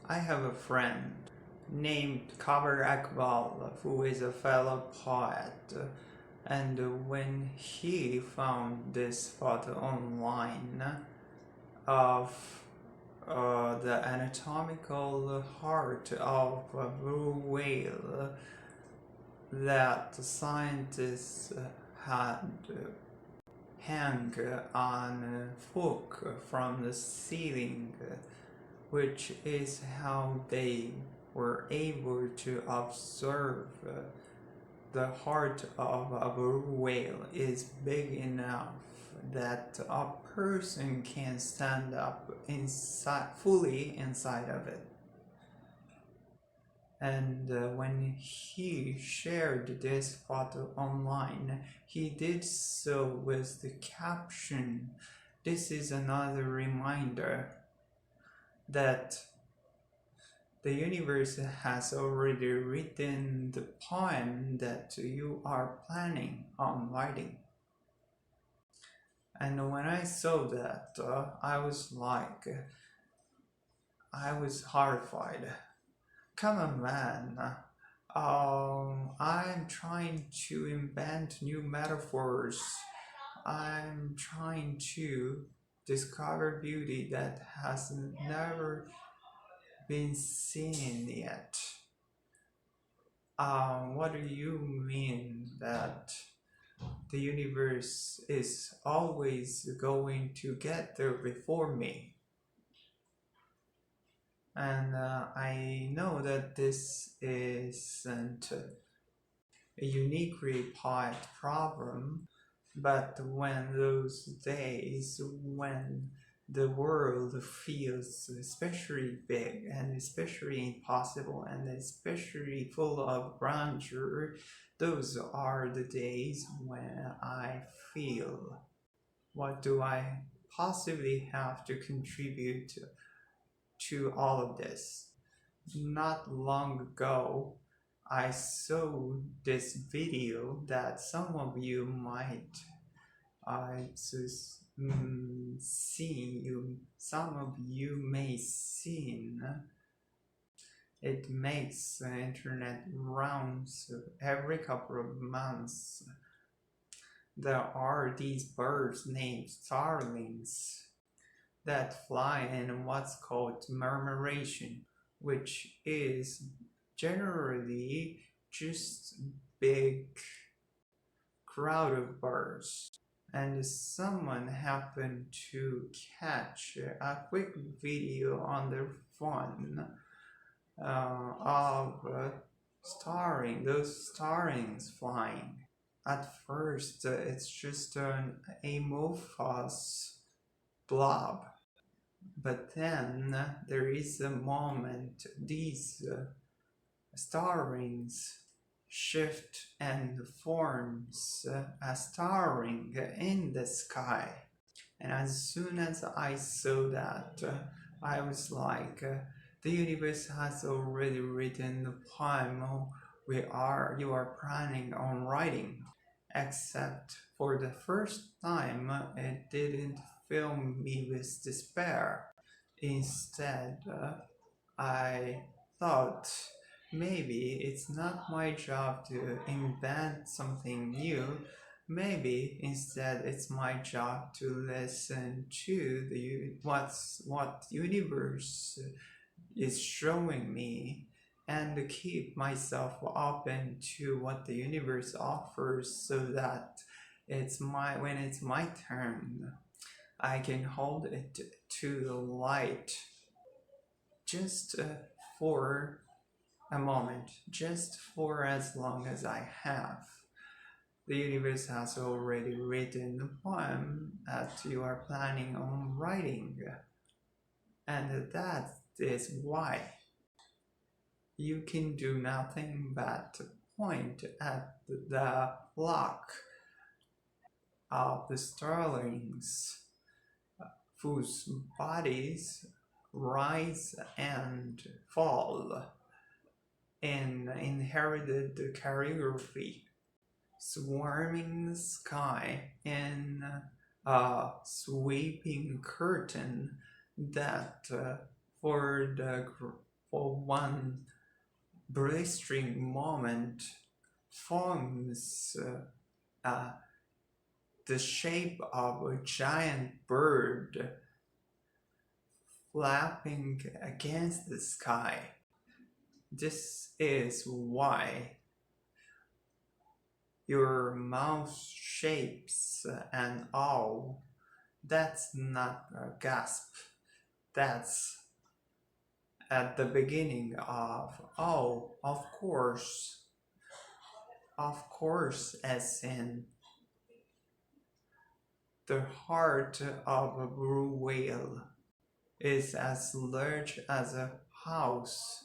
I have a friend named Kabar Akbal who is a fellow poet, and when he found this photo online of the anatomical heart of a blue whale that the scientists had hang on a hook from the ceiling, which is how they were able to observe the heart of a blue whale is big enough that a person can stand up fully inside of it. And when he shared this photo online, he did so with the caption, "This is another reminder that the universe has already written the poem that you are planning on writing." And when I saw that, I was horrified. Come on, man. I'm trying to invent new metaphors. I'm trying to discover beauty that has never been seen yet. What do you mean that the universe is always going to get there before me? And I know that this isn't a uniquely poet problem, but when those days when the world feels especially big and especially impossible and especially full of grandeur, those are the days when I feel, what do I possibly have to contribute to all of this? Not long ago, I saw this video that some of you might some of you may seen. It makes internet rounds every couple of months. There are these birds named starlings that fly in what's called murmuration, which is generally just a big crowd of birds. And someone happened to catch a quick video on their phone of those starlings flying. At first, it's just an amorphous blob. But then there is a moment these star rings shift and forms a star ring in the sky. And as soon as I saw that, I was like, the universe has already written the poem you are planning on writing. Except for the first time, it didn't fill me with despair. Instead, I thought maybe it's not my job to invent something new. Maybe instead it's my job to listen to what universe is showing me and keep myself open to what the universe offers, so that when it's my turn, I can hold it to the light just for a moment, just for as long as I have. The universe has already written the poem that you are planning on writing, and that is why you can do nothing but point at the flock of the starlings whose bodies rise and fall in inherited choreography, swarming the sky in a sweeping curtain that for the for one blistering moment forms the shape of a giant bird flapping against the sky. This is why your mouth shapes an owl. That's not a gasp. That's at the beginning of, oh, of course. Of course, as in the heart of a blue whale is as large as a house,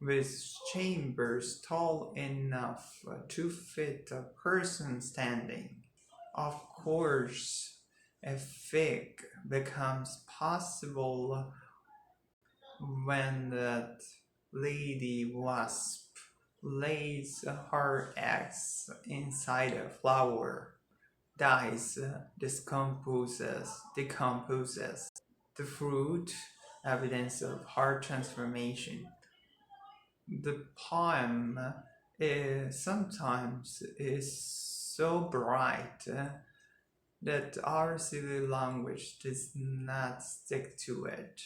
with chambers tall enough to fit a person standing. Of course, a fig becomes possible when that lady wasp lays her eggs inside a flower, dies, decomposes. The fruit, evidence of heart transformation. The poem sometimes is so bright that our silly language does not stick to it.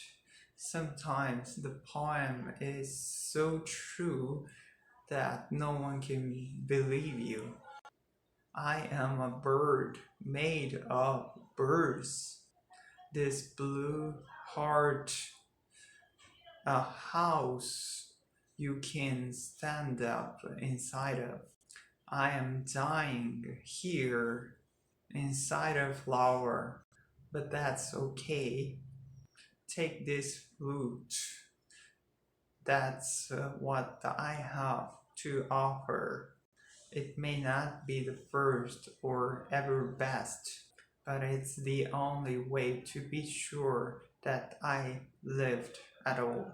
Sometimes the poem is so true that no one can believe you. I am a bird made of birds. This blue heart, a house you can stand up inside of. I am dying here inside a flower, but that's okay. Take this fruit. That's what I have to offer. It may not be the first or ever best, but it's the only way to be sure that I lived at all.